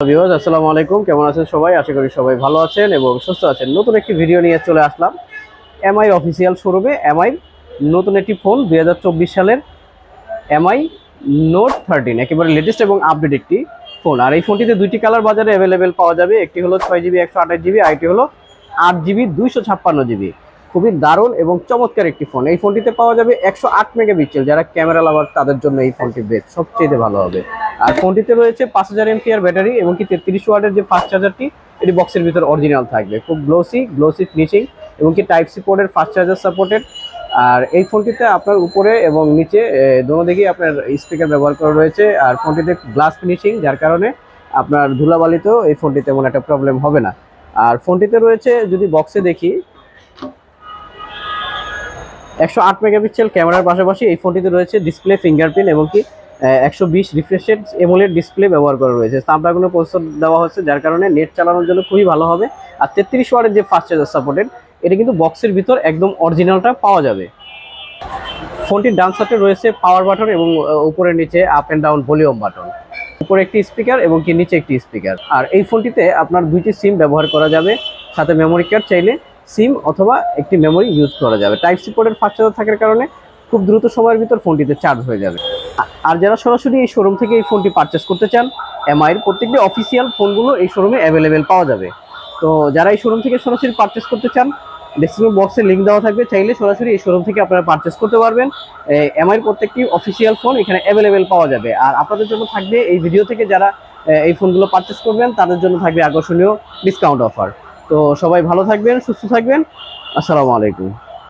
Viewers আসসালামু আলাইকুম, কেমন আছেন সবাই? আশা করি সবাই ভালো আছেন এবং সুস্থ আছেন। নতুন একটি ভিডিও নিয়ে চলে আসলাম এমআই অফিসিয়াল শোরুমে। এমআই নতুন একটি ফোন 2024 সালের এমআই নোট 13 একেবারে লেটেস্ট এবং আপডেট একটি ফোন। আর এই ফোনটিতে দুইটি কালার বাজারে অ্যাভেলেবেল পাওয়া যাবে। একটি হলো 6GB 128GB, আরেকটি হলো 8GB 256GB। খুবই দারুণ এবং চমৎকার একটি ফোন। এই ফোনটিতে পাওয়া যাবে 108 মেগাপিক্সেল। যারা ক্যামেরা লাভার তাদের জন্য এই ফোনটি বেস্ট, সবচেয়ে ভালো হবে। আর ফোনটিতে রয়েছে 5000 mAh ব্যাটারি এবং কি 33 ওয়াটের যে ফাস্ট চার্জারটি এটি বক্সের ভিতর অরিজিনাল থাকবে। খুব গ্লোসি ফিনিশিং এবং কি টাইপ সি পোর্টের ফাস্ট চার্জার সাপোর্টেড। আর এই ফোনটিতে আপনার উপরে এবং নিচে দোনো দিকেই আপনার স্পিকার ব্যবহার করা রয়েছে। আর ফোনটিতে গ্লাস ফিনিশিং, যার কারণে আপনার ধুলাবালিতেও এই ফোনটি তেমন একটা প্রবলেম হবে না। আর ফোনটিতে রয়েছে, যদি বক্সে দেখি, 108 মেগাপিক্সেল ক্যামেরার পাশাপাশি এই ফোনটিতে রয়েছে ডিসপ্লে ফিঙ্গারপ্রিন্ট এবং কি 120 রিফ্রেশেড এমোলেড ডিসপ্লে ব্যবহার করা রয়েছে। স্ন্যাপড্রাগনের প্রসেসর দেওয়া হচ্ছে, যার কারণে নেট চালানোর জন্য খুবই ভালো হবে। আর 33 ওয়াটের যে ফাস্ট চার্জার সাপোর্টেড, এটা কিন্তু বক্সের ভিতর একদম অরিজিনালটা পাওয়া যাবে। ফোনটির ডান সাইডে রয়েছে পাওয়ার বাটন এবং উপরে নিচে up and down volume button. উপরে একটি স্পিকার এবং কি নিচে একটি স্পিকার। আর এই ফোনটিতে আপনার দুইটি সিম ব্যবহার করা যাবে, সাথে মেমোরি কার্ড, চাইলে সিম অথবা একটি মেমোরি ইউজ করা যাবে। টাইপ সি পোর্টের ফাস্ট চার্জার থাকার কারণে খুব দ্রুত সময়ের ভিতর ফোনটিতে চার্জ হয়ে যাবে। আর যারা সরাসরি এই শোরুম থেকে এই ফোনটি পারচেস করতে চান, এমআইয়ের প্রত্যেকটি অফিসিয়াল ফোনগুলো এই শোরুমে অ্যাভেলেবেল পাওয়া যাবে। তো যারা এই শোরুম থেকে সরাসরি পারচেস করতে চান, ডেসক্রিপশন বক্সে লিঙ্ক দেওয়া থাকবে, চাইলে সরাসরি এই শোরুম থেকে আপনারা পারচেস করতে পারবেন। এমআইয়ের প্রত্যেকটি অফিসিয়াল ফোন এখানে অ্যাভেলেবেল পাওয়া যাবে। আর আপনাদের জন্য থাকবে এই ভিডিও থেকে যারা এই ফোনগুলো পারচেস করবেন তাদের জন্য থাকবে আকর্ষণীয় ডিসকাউন্ট অফার। তো সবাই ভালো থাকবেন, সুস্থ থাকবেন। আসসালামু আলাইকুম।